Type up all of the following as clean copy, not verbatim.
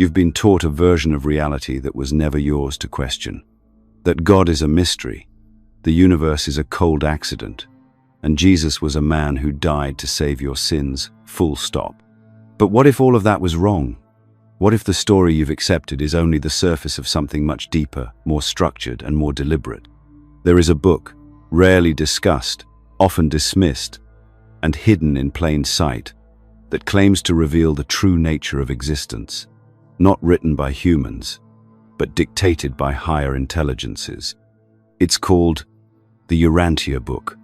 You've been taught a version of reality that was never yours to question. That God is a mystery, the universe is a cold accident, and Jesus was a man who died to save your sins, full stop. But what if all of that was wrong? What if the story you've accepted is only the surface of something much deeper, more structured, and more deliberate? There is a book, rarely discussed, often dismissed, and hidden in plain sight, that claims to reveal the true nature of existence, not written by humans, but dictated by higher intelligences. It's called the Urantia Book,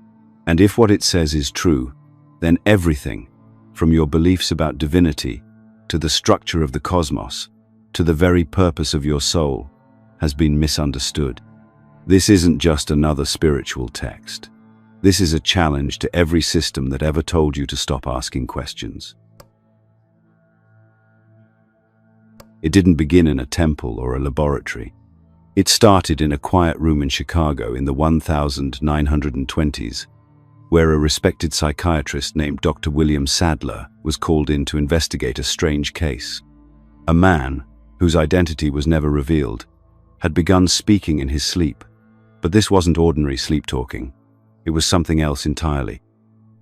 and if what it says is true, then everything, from your beliefs about divinity, to the structure of the cosmos, to the very purpose of your soul, has been misunderstood. This isn't just another spiritual text. This is a challenge to every system that ever told you to stop asking questions. It didn't begin in a temple or a laboratory. It started in a quiet room in Chicago in the 1920s, where a respected psychiatrist named Dr. William Sadler was called in to investigate a strange case. A man, whose identity was never revealed, had begun speaking in his sleep. But this wasn't ordinary sleep talking. It was something else entirely.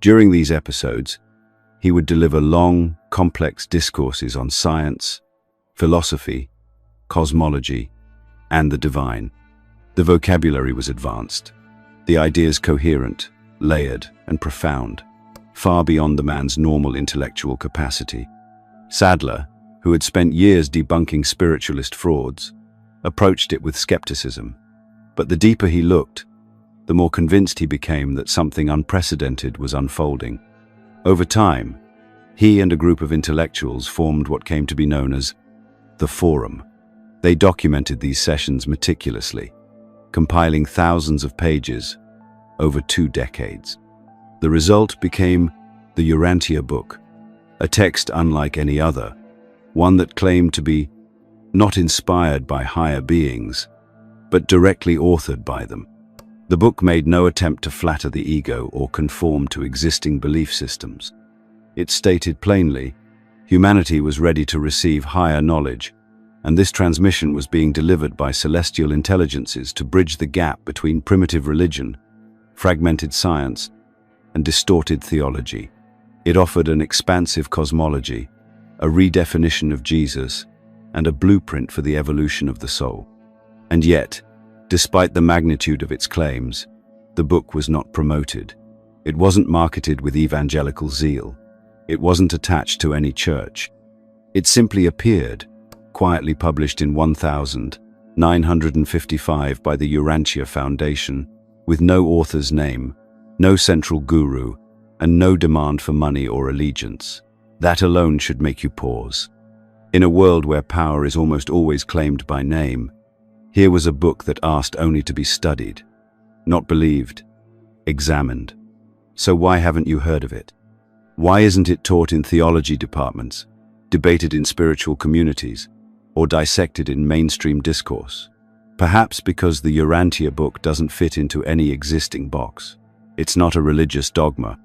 During these episodes, he would deliver long, complex discourses on science, philosophy, cosmology, and the divine. The vocabulary was advanced, the ideas coherent, layered, and profound, far beyond the man's normal intellectual capacity. Sadler, who had spent years debunking spiritualist frauds, approached it with skepticism. But the deeper he looked, the more convinced he became that something unprecedented was unfolding. Over time, he and a group of intellectuals formed what came to be known as the Forum. They documented these sessions meticulously, compiling thousands of pages over 2 decades. The result became the Urantia Book, a text unlike any other, one that claimed to be not inspired by higher beings, but directly authored by them. The book made no attempt to flatter the ego or conform to existing belief systems. It stated plainly, humanity was ready to receive higher knowledge, and this transmission was being delivered by celestial intelligences to bridge the gap between primitive religion, fragmented science, and distorted theology. It offered an expansive cosmology, a redefinition of Jesus, and a blueprint for the evolution of the soul. And yet, despite the magnitude of its claims, the book was not promoted. It wasn't marketed with evangelical zeal. It wasn't attached to any church. It simply appeared, quietly published in 1955 by the Urantia Foundation, with no author's name, no central guru, and no demand for money or allegiance. That alone should make you pause. In a world where power is almost always claimed by name, here was a book that asked only to be studied, not believed, examined. So why haven't you heard of it? Why isn't it taught in theology departments, debated in spiritual communities, or dissected in mainstream discourse? Perhaps because the Urantia Book doesn't fit into any existing box. It's not a religious dogma.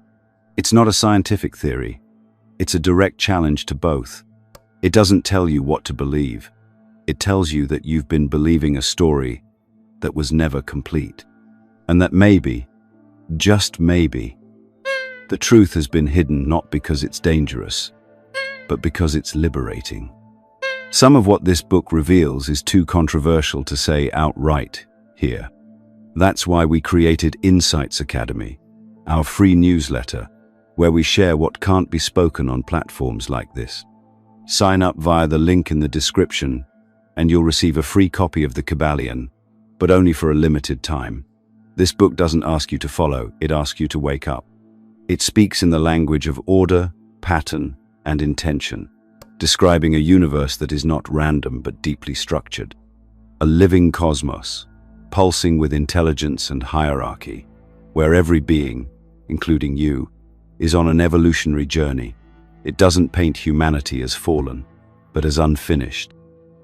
It's not a scientific theory. It's a direct challenge to both. It doesn't tell you what to believe. It tells you that you've been believing a story that was never complete. And that maybe, just maybe, the truth has been hidden not because it's dangerous, but because it's liberating. Some of what this book reveals is too controversial to say outright here. That's why we created Insights Academy, our free newsletter, where we share what can't be spoken on platforms like this. Sign up via the link in the description, and you'll receive a free copy of the Kabbalion, but only for a limited time. This book doesn't ask you to follow, it asks you to wake up. It speaks in the language of order, pattern, and intention, describing a universe that is not random but deeply structured. A living cosmos, pulsing with intelligence and hierarchy, where every being, including you, is on an evolutionary journey. It doesn't paint humanity as fallen, but as unfinished.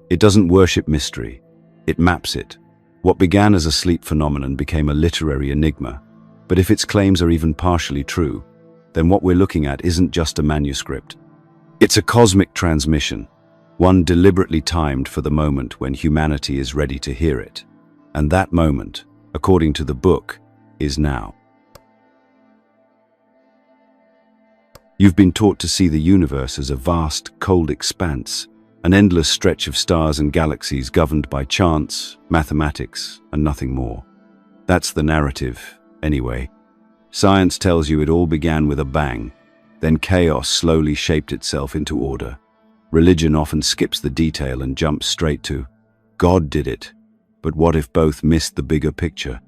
It doesn't worship mystery, it maps it. What began as a sleep phenomenon became a literary enigma. But if its claims are even partially true, then what we're looking at isn't just a manuscript. It's a cosmic transmission, one deliberately timed for the moment when humanity is ready to hear it. And that moment, according to the book, is now. You've been taught to see the universe as a vast, cold expanse, an endless stretch of stars and galaxies governed by chance, mathematics, and nothing more. That's the narrative, anyway. Science tells you it all began with a bang, then chaos slowly shaped itself into order. Religion often skips the detail and jumps straight to, God did it. But what if both missed the bigger picture?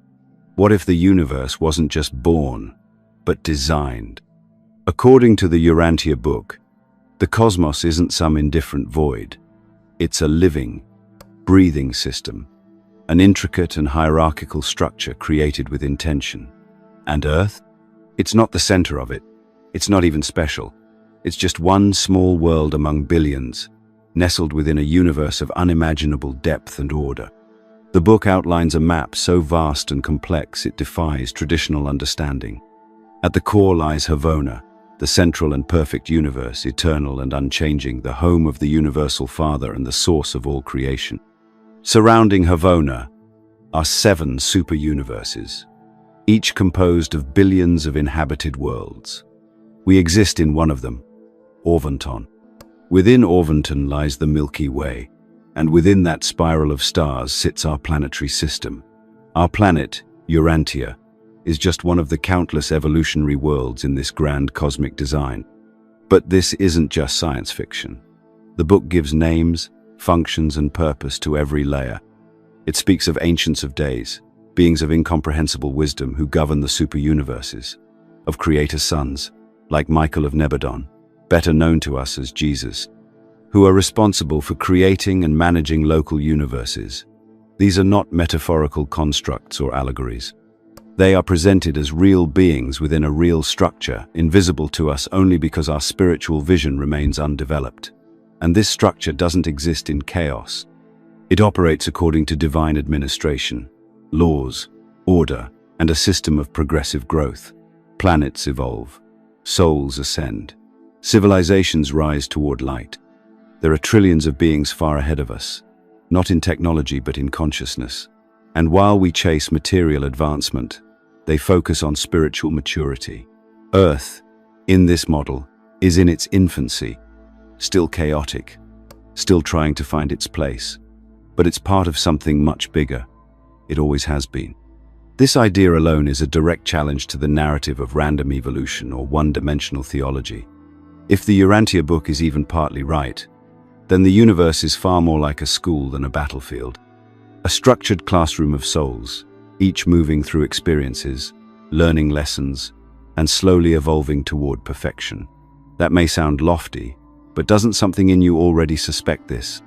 What if the universe wasn't just born, but designed? According to the Urantia Book, the cosmos isn't some indifferent void. It's a living, breathing system, an intricate and hierarchical structure created with intention. And Earth? It's not the center of it. It's not even special. It's just one small world among billions, nestled within a universe of unimaginable depth and order. The book outlines a map so vast and complex it defies traditional understanding. At the core lies Havona, the central and perfect universe, eternal and unchanging, the home of the universal Father and the source of all creation. Surrounding Havona are 7 super-universes, each composed of billions of inhabited worlds. We exist in one of them, Orvonton. Within Orvonton lies the Milky Way, and within that spiral of stars sits our planetary system. Our planet, Urantia, is just one of the countless evolutionary worlds in this grand cosmic design. But this isn't just science fiction. The book gives names, functions, and purpose to every layer. It speaks of ancients of days, beings of incomprehensible wisdom who govern the super-universes, of creator sons, like Michael of Nebadon, better known to us as Jesus, who are responsible for creating and managing local universes. These are not metaphorical constructs or allegories. They are presented as real beings within a real structure, invisible to us only because our spiritual vision remains undeveloped. And this structure doesn't exist in chaos. It operates according to divine administration, laws, order, and a system of progressive growth. Planets evolve, souls ascend, civilizations rise toward light. There are trillions of beings far ahead of us, not in technology but in consciousness. And while we chase material advancement, they focus on spiritual maturity. Earth, in this model, is in its infancy, still chaotic, still trying to find its place. But it's part of something much bigger. It always has been. This idea alone is a direct challenge to the narrative of random evolution or one-dimensional theology. If the Urantia Book is even partly right, then the universe is far more like a school than a battlefield. A structured classroom of souls, each moving through experiences, learning lessons, and slowly evolving toward perfection. That may sound lofty, but doesn't something in you already suspect this?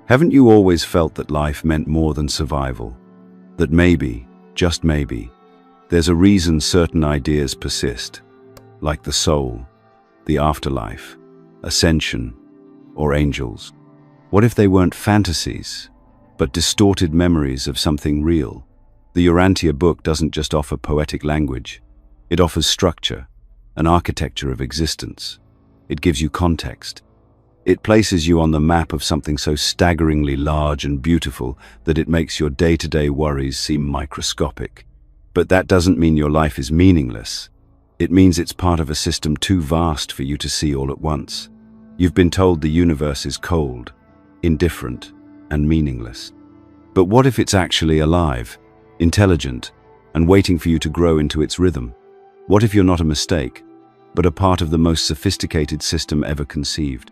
Haven't you always felt that life meant more than survival? That maybe, just maybe, there's a reason certain ideas persist, like the soul, the afterlife, ascension, or angels? What if they weren't fantasies, but distorted memories of something real? The Urantia Book doesn't just offer poetic language. It offers structure, an architecture of existence. It gives you context. It places you on the map of something so staggeringly large and beautiful that it makes your day-to-day worries seem microscopic. But that doesn't mean your life is meaningless. It means it's part of a system too vast for you to see all at once. You've been told the universe is cold, indifferent, and meaningless. But what if it's actually alive, intelligent, and waiting for you to grow into its rhythm? What if you're not a mistake, but a part of the most sophisticated system ever conceived?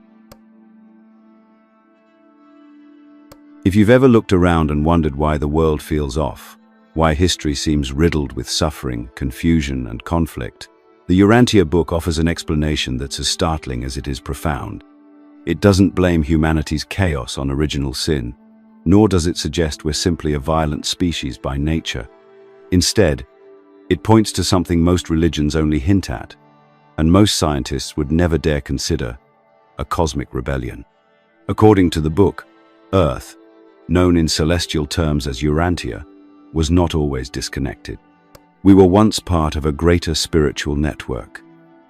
If you've ever looked around and wondered why the world feels off, why history seems riddled with suffering, confusion, and conflict, the Urantia Book offers an explanation that's as startling as it is profound. It doesn't blame humanity's chaos on original sin, nor does it suggest we're simply a violent species by nature. Instead, it points to something most religions only hint at, and most scientists would never dare consider: a cosmic rebellion. According to the book, Earth, known in celestial terms as Urantia, was not always disconnected. We were once part of a greater spiritual network,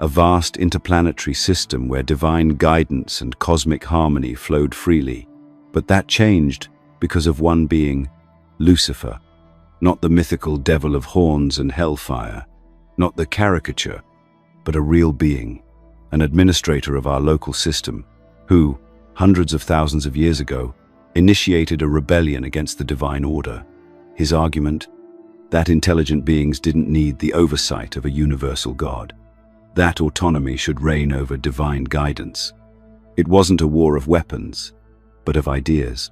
a vast interplanetary system where divine guidance and cosmic harmony flowed freely. But that changed because of one being, Lucifer. Not the mythical devil of horns and hellfire, not the caricature, but a real being, an administrator of our local system, who, hundreds of thousands of years ago, initiated a rebellion against the divine order. His argument? That intelligent beings didn't need the oversight of a universal God. That autonomy should reign over divine guidance. It wasn't a war of weapons, but of ideas.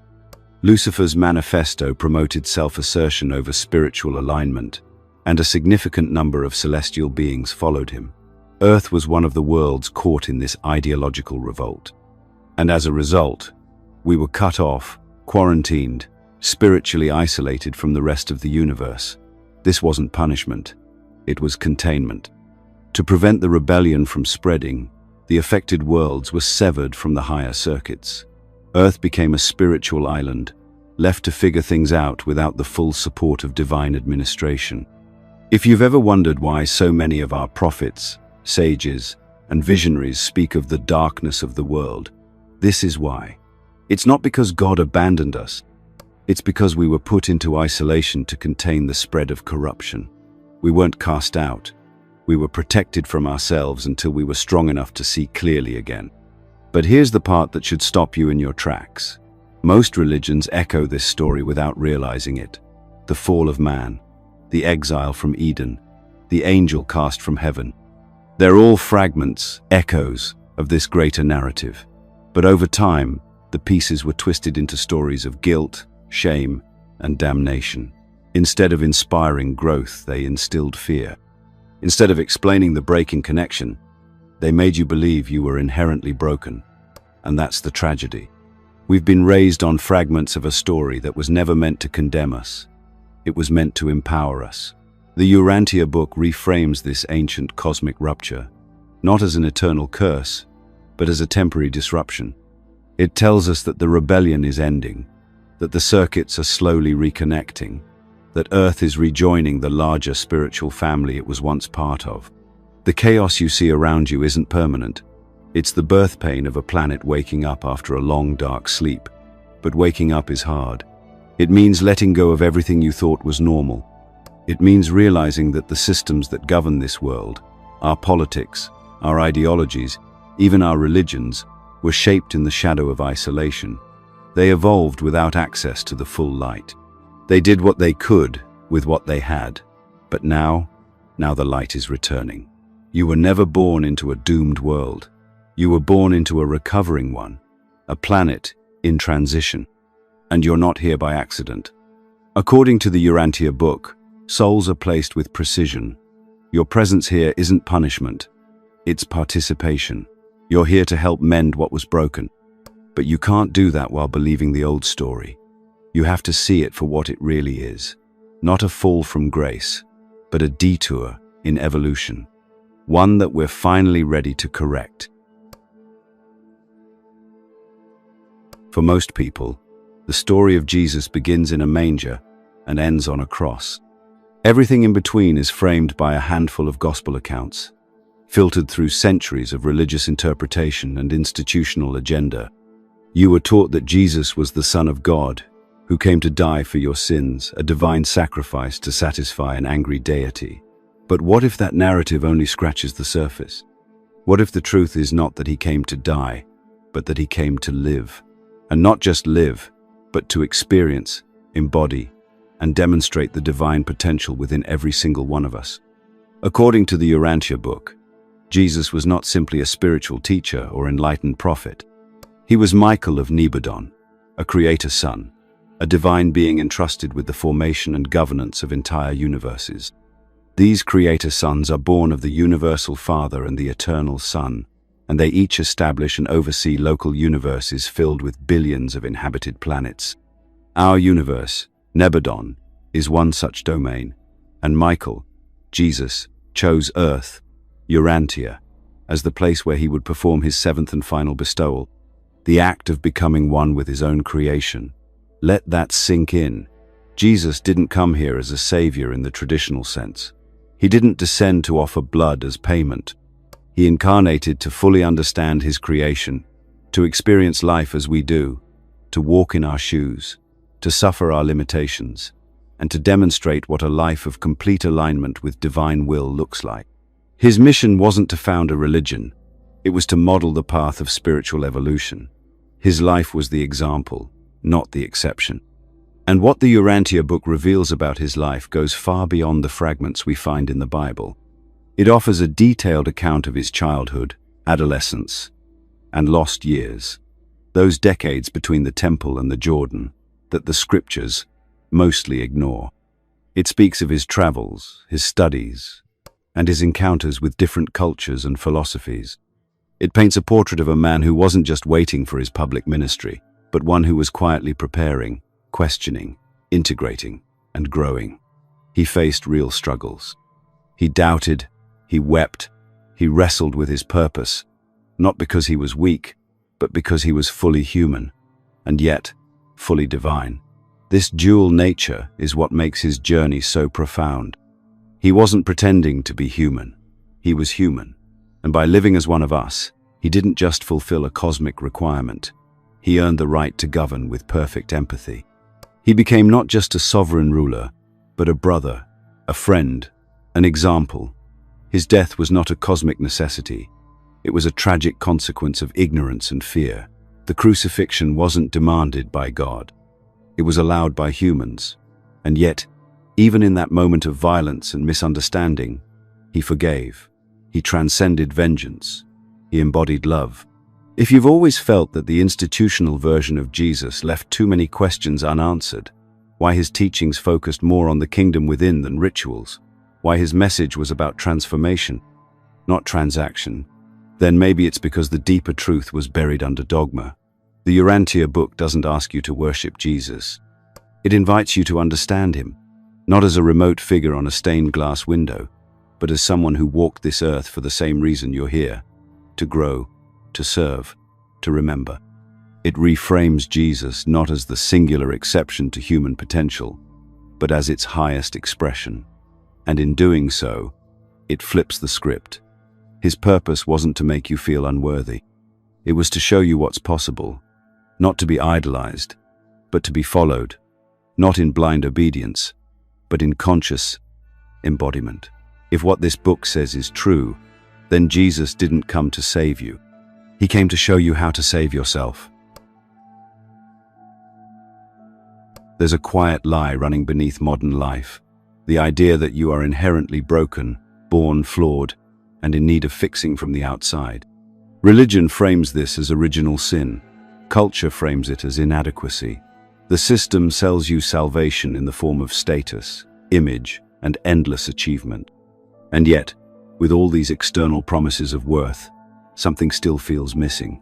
Lucifer's manifesto promoted self-assertion over spiritual alignment, and a significant number of celestial beings followed him. Earth was one of the worlds caught in this ideological revolt. And as a result, we were cut off, quarantined, spiritually isolated from the rest of the universe. This wasn't punishment, it was containment. To prevent the rebellion from spreading, the affected worlds were severed from the higher circuits. Earth became a spiritual island, left to figure things out without the full support of divine administration. If you've ever wondered why so many of our prophets, sages, and visionaries speak of the darkness of the world, this is why. It's not because God abandoned us. It's because we were put into isolation to contain the spread of corruption. We weren't cast out. We were protected from ourselves until we were strong enough to see clearly again. But here's the part that should stop you in your tracks. Most religions echo this story without realizing it. The fall of man, the exile from Eden, the angel cast from heaven. They're all fragments, echoes of this greater narrative. But over time, the pieces were twisted into stories of guilt, shame, and damnation. Instead of inspiring growth, they instilled fear. Instead of explaining the breaking connection, they made you believe you were inherently broken. And that's the tragedy. We've been raised on fragments of a story that was never meant to condemn us. It was meant to empower us. The Urantia Book reframes this ancient cosmic rupture, not as an eternal curse, but as a temporary disruption. It tells us that the rebellion is ending, that the circuits are slowly reconnecting, that Earth is rejoining the larger spiritual family it was once part of. The chaos you see around you isn't permanent. It's the birth pain of a planet waking up after a long, dark sleep. But waking up is hard. It means letting go of everything you thought was normal. It means realizing that the systems that govern this world, our politics, our ideologies, even our religions, were shaped in the shadow of isolation. They evolved without access to the full light. They did what they could with what they had. But now the light is returning. You were never born into a doomed world. You were born into a recovering one, a planet in transition. And you're not here by accident. According to the Urantia Book, souls are placed with precision. Your presence here isn't punishment, it's participation. You're here to help mend what was broken. But you can't do that while believing the old story. You have to see it for what it really is. Not a fall from grace, but a detour in evolution. One that we're finally ready to correct. For most people, the story of Jesus begins in a manger and ends on a cross. Everything in between is framed by a handful of gospel accounts, filtered through centuries of religious interpretation and institutional agenda. You were taught that Jesus was the Son of God, who came to die for your sins, a divine sacrifice to satisfy an angry deity. But what if that narrative only scratches the surface? What if the truth is not that he came to die, but that he came to live? And not just live, but to experience, embody, and demonstrate the divine potential within every single one of us. According to the Urantia Book, Jesus was not simply a spiritual teacher or enlightened prophet. He was Michael of Nebadon, a creator son, a divine being entrusted with the formation and governance of entire universes. These creator sons are born of the universal Father and the eternal Son, and they each establish and oversee local universes filled with billions of inhabited planets. Our universe, Nebadon, is one such domain, and Michael, Jesus, chose Earth, Urantia, as the place where he would perform his seventh and final bestowal, the act of becoming one with his own creation. Let that sink in. Jesus didn't come here as a savior in the traditional sense. He didn't descend to offer blood as payment. He incarnated to fully understand his creation, to experience life as we do, to walk in our shoes, to suffer our limitations, and to demonstrate what a life of complete alignment with divine will looks like. His mission wasn't to found a religion, it was to model the path of spiritual evolution. His life was the example, not the exception. And what the Urantia Book reveals about his life goes far beyond the fragments we find in the Bible. It offers a detailed account of his childhood, adolescence, and lost years, those decades between the Temple and the Jordan that the scriptures mostly ignore. It speaks of his travels, his studies, and his encounters with different cultures and philosophies. It paints a portrait of a man who wasn't just waiting for his public ministry, but one who was quietly preparing, questioning, integrating, and growing. He faced real struggles. He doubted, he wept, he wrestled with his purpose, not because he was weak, but because he was fully human, and yet fully divine. This dual nature is what makes his journey so profound. He wasn't pretending to be human. He was human. And by living as one of us, he didn't just fulfill a cosmic requirement. He earned the right to govern with perfect empathy. He became not just a sovereign ruler, but a brother, a friend, an example. His death was not a cosmic necessity. It was a tragic consequence of ignorance and fear. The crucifixion wasn't demanded by God. It was allowed by humans. And yet, even in that moment of violence and misunderstanding, he forgave. He transcended vengeance. He embodied love. If you've always felt that the institutional version of Jesus left too many questions unanswered, why his teachings focused more on the kingdom within than rituals, why his message was about transformation, not transaction, then maybe it's because the deeper truth was buried under dogma. The Urantia Book doesn't ask you to worship Jesus. It invites you to understand him, not as a remote figure on a stained glass window, but as someone who walked this earth for the same reason you're here, to grow, to serve, to remember. It reframes Jesus not as the singular exception to human potential, but as its highest expression. And in doing so, it flips the script. His purpose wasn't to make you feel unworthy. It was to show you what's possible, not to be idolized, but to be followed, not in blind obedience, but in conscious embodiment. If what this book says is true, then Jesus didn't come to save you. He came to show you how to save yourself. There's a quiet lie running beneath modern life, the idea that you are inherently broken, born flawed, and in need of fixing from the outside. Religion frames this as original sin. Culture frames it as inadequacy. The system sells you salvation in the form of status, image, and endless achievement. And yet, with all these external promises of worth, something still feels missing.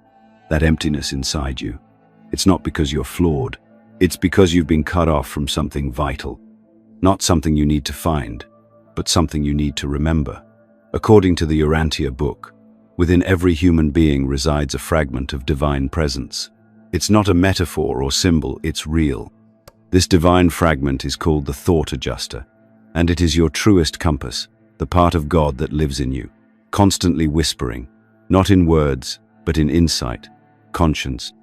That emptiness inside you. It's not because you're flawed. It's because you've been cut off from something vital. Not something you need to find, but something you need to remember. According to the Urantia Book, within every human being resides a fragment of divine presence. It's not a metaphor or symbol, it's real. This divine fragment is called the thought adjuster, and it is your truest compass, the part of God that lives in you, constantly whispering, not in words, but in insight, conscience,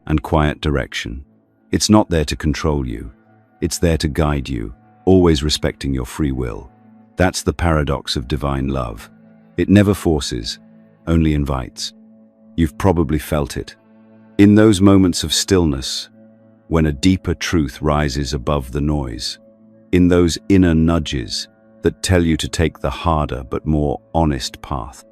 and quiet direction. It's not there to control you. It's there to guide you, always respecting your free will. That's the paradox of divine love. It never forces, only invites. You've probably felt it. In those moments of stillness, when a deeper truth rises above the noise, in those inner nudges that tell you to take the harder but more honest path,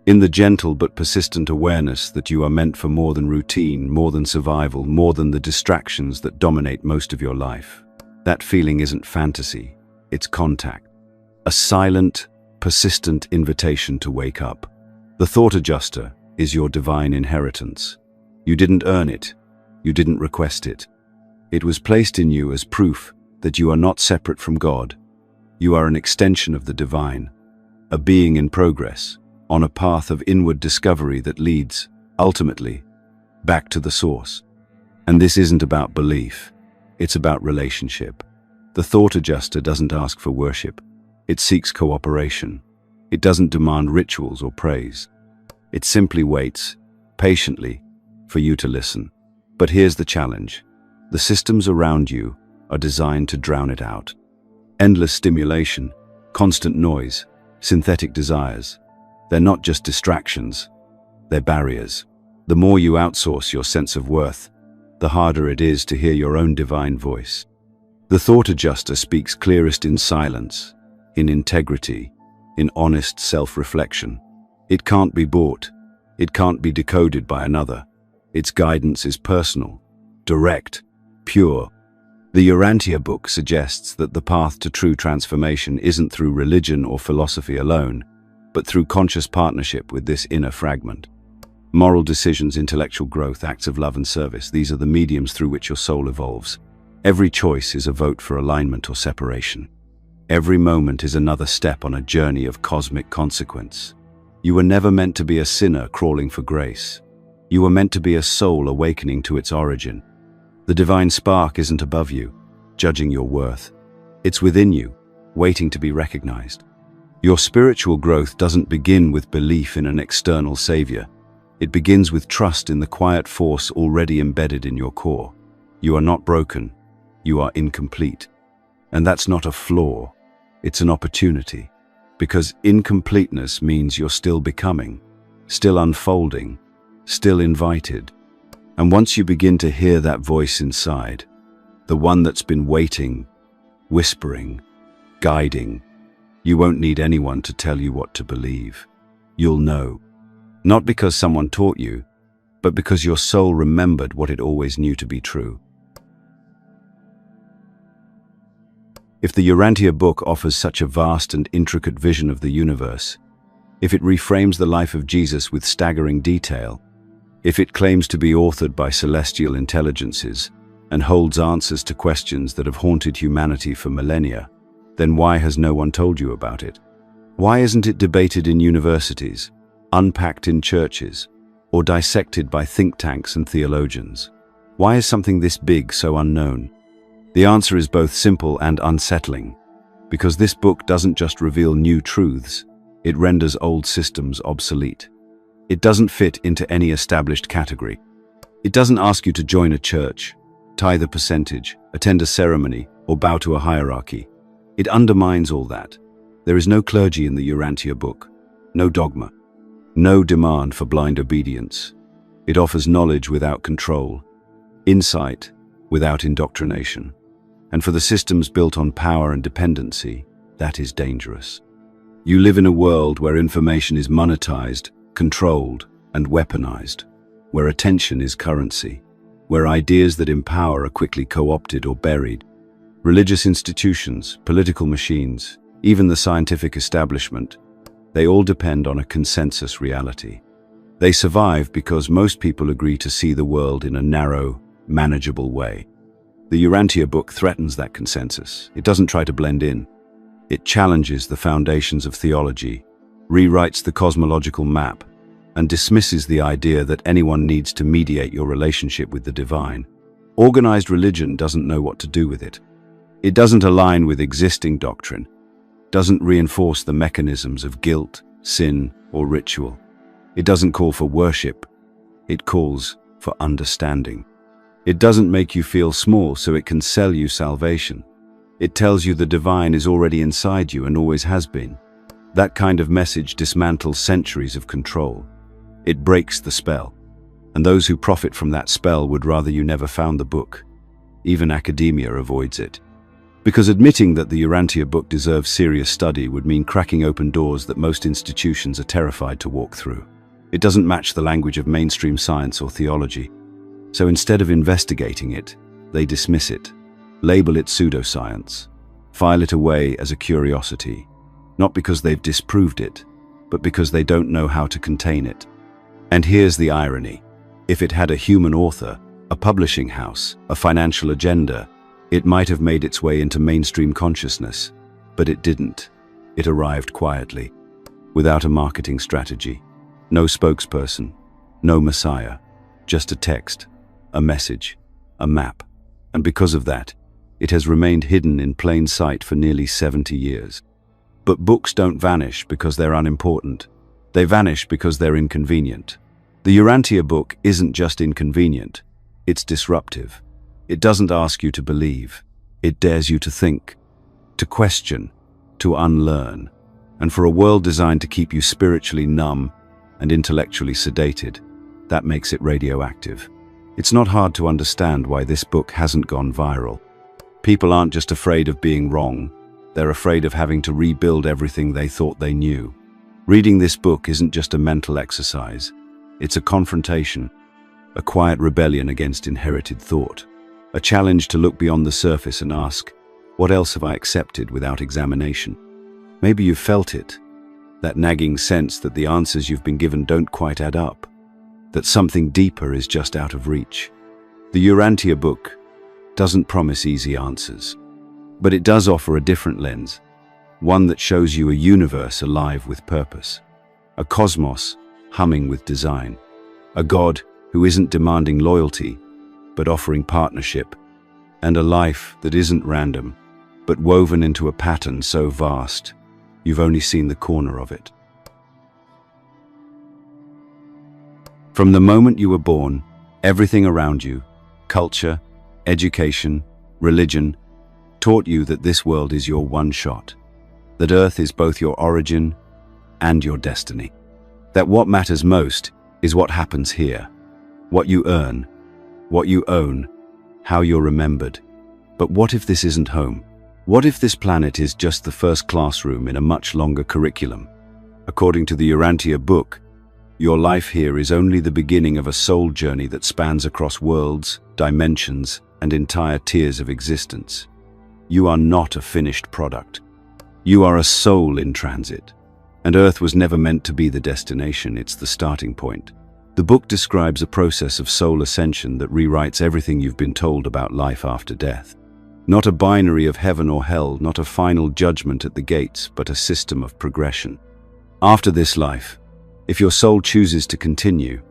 in the gentle but persistent awareness that you are meant for more than routine, more than survival, more than the distractions that dominate most of your life. That feeling isn't fantasy, it's contact. A silent, persistent invitation to wake up. The thought adjuster is your divine inheritance. You didn't earn it. You didn't request it. It was placed in you as proof that you are not separate from God. You are an extension of the divine, a being in progress, on a path of inward discovery that leads, ultimately, back to the source. And this isn't about belief. It's about relationship. The thought adjuster doesn't ask for worship. It seeks cooperation. It doesn't demand rituals or praise. It simply waits, patiently, for you to listen. But here's the challenge. The systems around you are designed to drown it out. Endless stimulation, constant noise, synthetic desires. They're not just distractions, they're barriers. The more you outsource your sense of worth, the harder it is to hear your own divine voice. The thought adjuster speaks clearest in silence, in integrity, in honest self-reflection. It can't be bought. It can't be decoded by another. Its guidance is personal, direct, pure. The Urantia Book suggests that the path to true transformation isn't through religion or philosophy alone, but through conscious partnership with this inner fragment. Moral decisions, intellectual growth, acts of love and service, these are the mediums through which your soul evolves. Every choice is a vote for alignment or separation. Every moment is another step on a journey of cosmic consequence. You were never meant to be a sinner crawling for grace. You were meant to be a soul awakening to its origin. The divine spark isn't above you, judging your worth. It's within you, waiting to be recognized. Your spiritual growth doesn't begin with belief in an external savior. It begins with trust in the quiet force already embedded in your core. You are not broken. You are incomplete. And that's not a flaw. It's an opportunity. Because incompleteness means you're still becoming, still unfolding, still invited. And once you begin to hear that voice inside, the one that's been waiting, whispering, guiding, you won't need anyone to tell you what to believe. You'll know. Not because someone taught you, but because your soul remembered what it always knew to be true. If the Urantia Book offers such a vast and intricate vision of the universe, if it reframes the life of Jesus with staggering detail, if it claims to be authored by celestial intelligences and holds answers to questions that have haunted humanity for millennia, then why has no one told you about it? Why isn't it debated in universities, unpacked in churches, or dissected by think tanks and theologians? Why is something this big so unknown? The answer is both simple and unsettling, because this book doesn't just reveal new truths, it renders old systems obsolete. It doesn't fit into any established category. It doesn't ask you to join a church, tithe a percentage, attend a ceremony, or bow to a hierarchy. It undermines all that. There is no clergy in the Urantia Book, no dogma, no demand for blind obedience. It offers knowledge without control, insight without indoctrination. And for the systems built on power and dependency, that is dangerous. You live in a world where information is monetized, controlled, and weaponized, where attention is currency, where ideas that empower are quickly co-opted or buried. Religious institutions, political machines, even the scientific establishment, they all depend on a consensus reality. They survive because most people agree to see the world in a narrow, manageable way. The Urantia Book threatens that consensus. It doesn't try to blend in. It challenges the foundations of theology, rewrites the cosmological map, and dismisses the idea that anyone needs to mediate your relationship with the divine. Organized religion doesn't know what to do with it. It doesn't align with existing doctrine, doesn't reinforce the mechanisms of guilt, sin, or ritual. It doesn't call for worship. It calls for understanding. It doesn't make you feel small so it can sell you salvation. It tells you the divine is already inside you and always has been. That kind of message dismantles centuries of control. It breaks the spell. And those who profit from that spell would rather you never found the book. Even academia avoids it. Because admitting that the Urantia Book deserves serious study would mean cracking open doors that most institutions are terrified to walk through. It doesn't match the language of mainstream science or theology. So instead of investigating it, they dismiss it, label it pseudoscience, file it away as a curiosity, not because they've disproved it, but because they don't know how to contain it. And here's the irony. If it had a human author, a publishing house, a financial agenda, it might have made its way into mainstream consciousness, but it didn't. It arrived quietly, without a marketing strategy, no spokesperson, no messiah, just a text, a message, a map. And because of that, it has remained hidden in plain sight for nearly 70 years. But books don't vanish because they're unimportant. They vanish because they're inconvenient. The Urantia Book isn't just inconvenient, it's disruptive. It doesn't ask you to believe. It dares you to think, to question, to unlearn. And for a world designed to keep you spiritually numb and intellectually sedated, that makes it radioactive. It's not hard to understand why this book hasn't gone viral. People aren't just afraid of being wrong, they're afraid of having to rebuild everything they thought they knew. Reading this book isn't just a mental exercise, it's a confrontation, a quiet rebellion against inherited thought, a challenge to look beyond the surface and ask, what else have I accepted without examination? Maybe you've felt it, that nagging sense that the answers you've been given don't quite add up, that something deeper is just out of reach. The Urantia Book doesn't promise easy answers, but it does offer a different lens, one that shows you a universe alive with purpose, a cosmos humming with design, a God who isn't demanding loyalty, but offering partnership, and a life that isn't random, but woven into a pattern so vast, you've only seen the corner of it. From the moment you were born, everything around you, culture, education, religion, taught you that this world is your one shot, that Earth is both your origin and your destiny, that what matters most is what happens here, what you earn, what you own, how you're remembered. But what if this isn't home? What if this planet is just the first classroom in a much longer curriculum? According to the Urantia Book, your life here is only the beginning of a soul journey that spans across worlds, dimensions, and entire tiers of existence. You are not a finished product. You are a soul in transit. And Earth was never meant to be the destination, it's the starting point. The book describes a process of soul ascension that rewrites everything you've been told about life after death. Not a binary of heaven or hell, not a final judgment at the gates, but a system of progression. After this life, if your soul chooses to continue,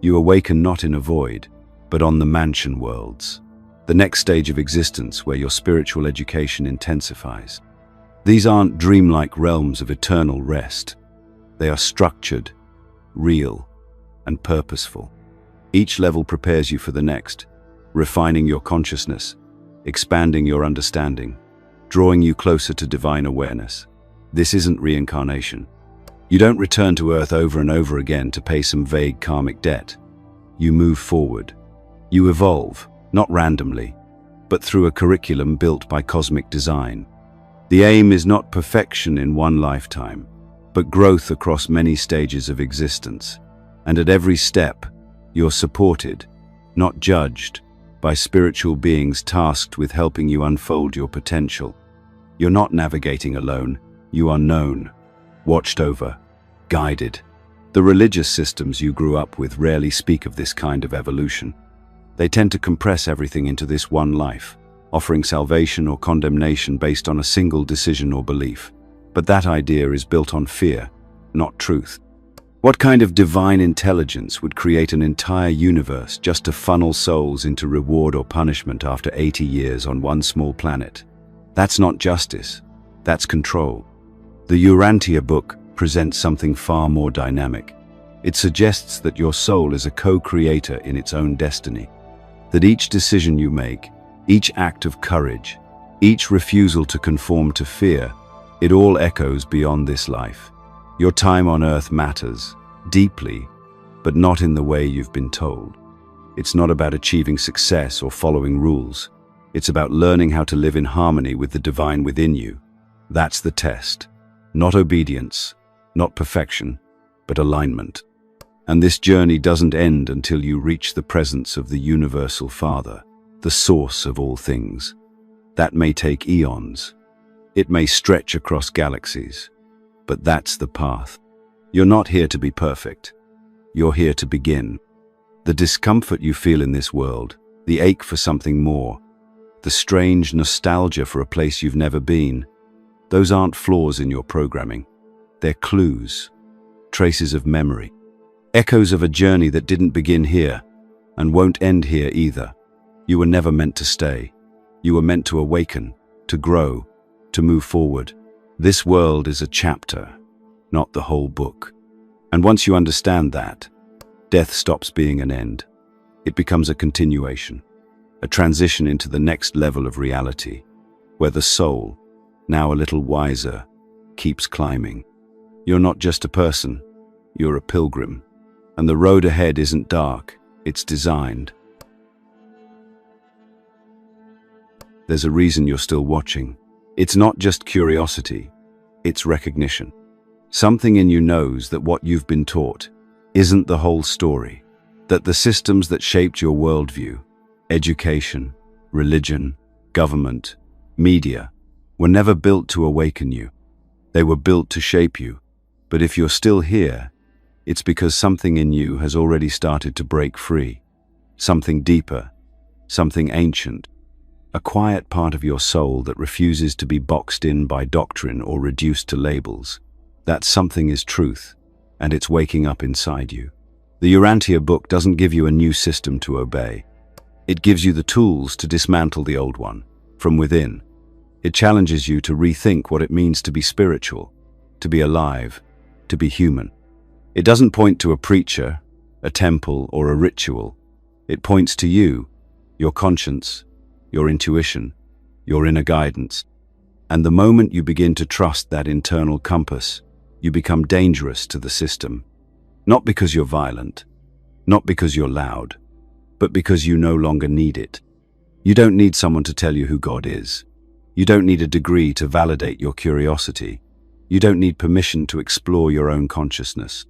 you awaken not in a void, but on the mansion worlds, the next stage of existence where your spiritual education intensifies. These aren't dreamlike realms of eternal rest. They are structured, real, and purposeful. Each level prepares you for the next, refining your consciousness, expanding your understanding, drawing you closer to divine awareness. This isn't reincarnation. You don't return to Earth over and over again to pay some vague karmic debt. You move forward. You evolve, not randomly, but through a curriculum built by cosmic design. The aim is not perfection in one lifetime, but growth across many stages of existence. And at every step, you're supported, not judged, by spiritual beings tasked with helping you unfold your potential. You're not navigating alone, you are known, watched over, guided. The religious systems you grew up with rarely speak of this kind of evolution. They tend to compress everything into this one life, offering salvation or condemnation based on a single decision or belief. But that idea is built on fear, not truth. What kind of divine intelligence would create an entire universe just to funnel souls into reward or punishment after 80 years on one small planet? That's not justice, that's control. The Urantia Book presents something far more dynamic. It suggests that your soul is a co-creator in its own destiny, that each decision you make, each act of courage, each refusal to conform to fear, it all echoes beyond this life. Your time on Earth matters, deeply, but not in the way you've been told. It's not about achieving success or following rules. It's about learning how to live in harmony with the divine within you. That's the test. Not obedience, not perfection, but alignment. And this journey doesn't end until you reach the presence of the Universal Father, the source of all things. That may take eons. It may stretch across galaxies. But that's the path. You're not here to be perfect. You're here to begin. The discomfort you feel in this world, the ache for something more, the strange nostalgia for a place you've never been, those aren't flaws in your programming. They're clues, traces of memory, echoes of a journey that didn't begin here and won't end here either. You were never meant to stay. You were meant to awaken, to grow, to move forward. This world is a chapter, not the whole book. And once you understand that, death stops being an end. It becomes a continuation, a transition into the next level of reality, where the soul, now a little wiser, keeps climbing. You're not just a person, you're a pilgrim. And the road ahead isn't dark, it's designed. There's a reason you're still watching. It's not just curiosity, it's recognition. Something in you knows that what you've been taught isn't the whole story, that the systems that shaped your worldview, education, religion, government, media, were never built to awaken you. They were built to shape you. But if you're still here, it's because something in you has already started to break free. Something deeper, something ancient. A quiet part of your soul that refuses to be boxed in by doctrine or reduced to labels. That something is truth, and it's waking up inside you. The Urantia Book doesn't give you a new system to obey. It gives you the tools to dismantle the old one, from within. It challenges you to rethink what it means to be spiritual, to be alive, to be human. It doesn't point to a preacher, a temple, or a ritual. It points to you, your conscience, your intuition, your inner guidance. And the moment you begin to trust that internal compass, you become dangerous to the system. Not because you're violent, not because you're loud, but because you no longer need it. You don't need someone to tell you who God is. You don't need a degree to validate your curiosity. You don't need permission to explore your own consciousness.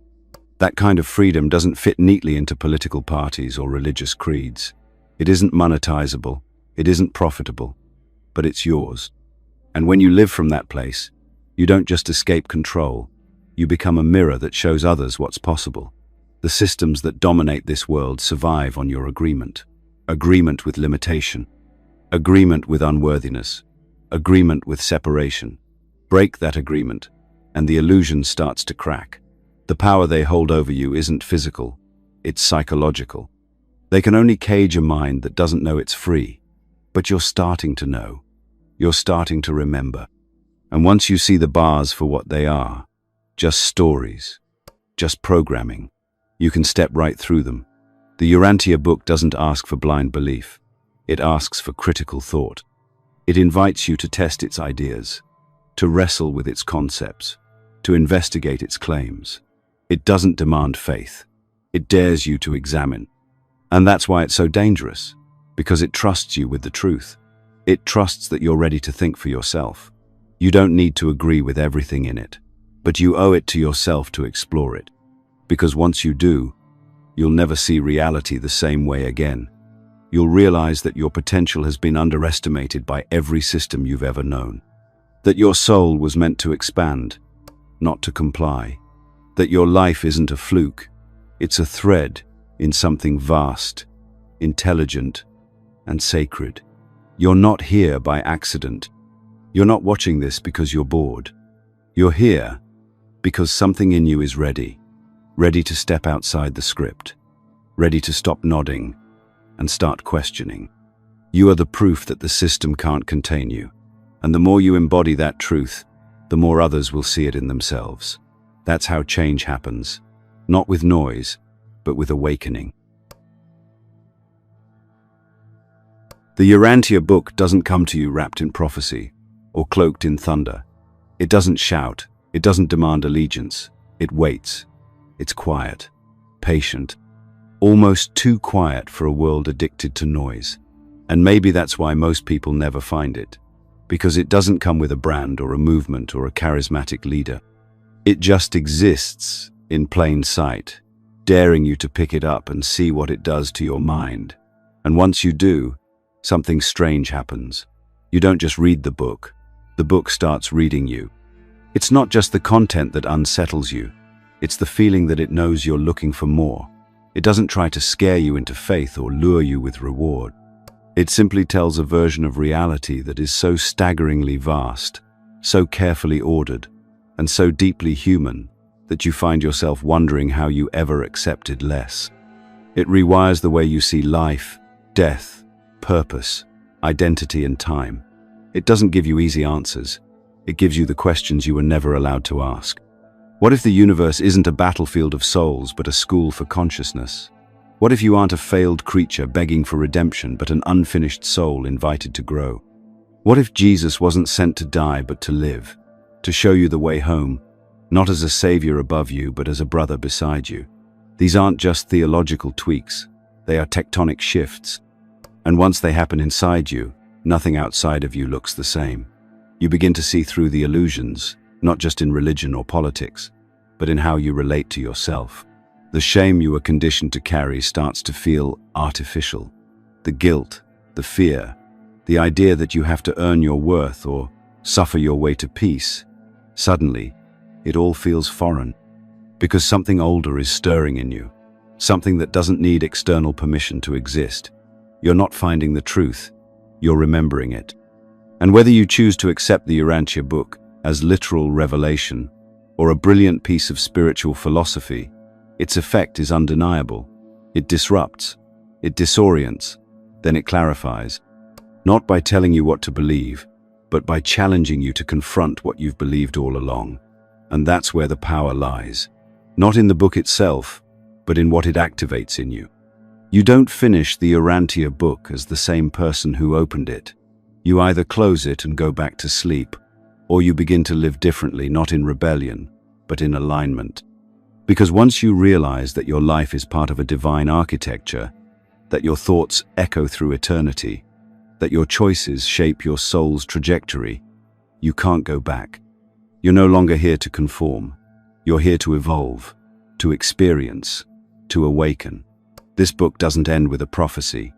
That kind of freedom doesn't fit neatly into political parties or religious creeds. It isn't monetizable, it isn't profitable, but it's yours. And when you live from that place, you don't just escape control. You become a mirror that shows others what's possible. The systems that dominate this world survive on your agreement. Agreement with limitation. Agreement with unworthiness. Agreement with separation. Break that agreement, and the illusion starts to crack. The power they hold over you isn't physical, it's psychological. They can only cage a mind that doesn't know it's free. But you're starting to know. You're starting to remember. And once you see the bars for what they are, just stories, just programming, you can step right through them. The Urantia Book doesn't ask for blind belief. It asks for critical thought. It invites you to test its ideas, to wrestle with its concepts, to investigate its claims. It doesn't demand faith. It dares you to examine. And that's why it's so dangerous, because it trusts you with the truth. It trusts that you're ready to think for yourself. You don't need to agree with everything in it, but you owe it to yourself to explore it. Because once you do, you'll never see reality the same way again. You'll realize that your potential has been underestimated by every system you've ever known. That your soul was meant to expand, not to comply. That your life isn't a fluke, it's a thread in something vast, intelligent, and sacred. You're not here by accident. You're not watching this because you're bored. You're here because something in you is ready to step outside the script, ready to stop nodding and start questioning. You are the proof that the system can't contain you, and the more you embody that truth, the more others will see it in themselves. That's how change happens, not with noise, but with awakening. The Urantia Book doesn't come to you wrapped in prophecy or cloaked in thunder. It doesn't shout, it doesn't demand allegiance. It waits. It's quiet, patient, almost too quiet for a world addicted to noise. And maybe that's why most people never find it, because it doesn't come with a brand or a movement or a charismatic leader. It just exists in plain sight, daring you to pick it up and see what it does to your mind. And once you do, something strange happens. You don't just read the book starts reading you. It's not just the content that unsettles you, it's the feeling that it knows you're looking for more. It doesn't try to scare you into faith or lure you with reward. It simply tells a version of reality that is so staggeringly vast, so carefully ordered, and so deeply human that you find yourself wondering how you ever accepted less. It rewires the way you see life, death, purpose, identity, and time. It doesn't give you easy answers. It gives you the questions you were never allowed to ask. What if the universe isn't a battlefield of souls, but a school for consciousness? What if you aren't a failed creature begging for redemption, but an unfinished soul invited to grow? What if Jesus wasn't sent to die, but to live, to show you the way home, not as a savior above you, but as a brother beside you? These aren't just theological tweaks, they are tectonic shifts. And once they happen inside you, nothing outside of you looks the same. You begin to see through the illusions, not just in religion or politics, but in how you relate to yourself. The shame you were conditioned to carry starts to feel artificial. The guilt, the fear, the idea that you have to earn your worth or suffer your way to peace. Suddenly, it all feels foreign, because something older is stirring in you, something that doesn't need external permission to exist. You're not finding the truth, you're remembering it. And whether you choose to accept the Urantia Book as literal revelation or a brilliant piece of spiritual philosophy, its effect is undeniable. It disrupts, it disorients, then it clarifies. Not by telling you what to believe, but by challenging you to confront what you've believed all along. And that's where the power lies. Not in the book itself, but in what it activates in you. You don't finish the Urantia Book as the same person who opened it. You either close it and go back to sleep, or you begin to live differently, not in rebellion, but in alignment. Because once you realize that your life is part of a divine architecture, that your thoughts echo through eternity, that your choices shape your soul's trajectory, you can't go back. You're no longer here to conform. You're here to evolve, to experience, to awaken. This book doesn't end with a prophecy.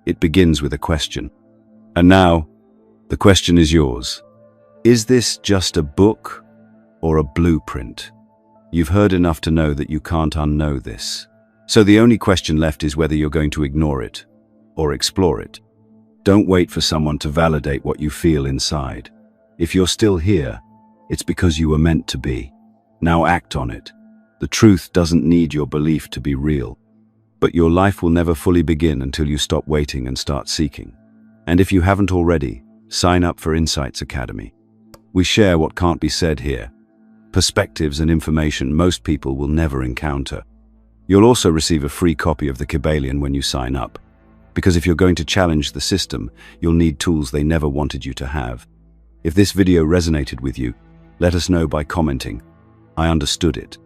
It begins with a question. And now, the question is yours. Is this just a book or a blueprint? You've heard enough to know that you can't unknow this. So the only question left is whether you're going to ignore it or explore it. Don't wait for someone to validate what you feel inside. If you're still here, it's because you were meant to be. Now act on it. The truth doesn't need your belief to be real. But your life will never fully begin until you stop waiting and start seeking. And if you haven't already, sign up for Insights Academy. We share what can't be said here, perspectives and information most people will never encounter. You'll also receive a free copy of the Kybalion when you sign up, because if you're going to challenge the system, you'll need tools they never wanted you to have. If this video resonated with you, let us know by commenting. I understood it.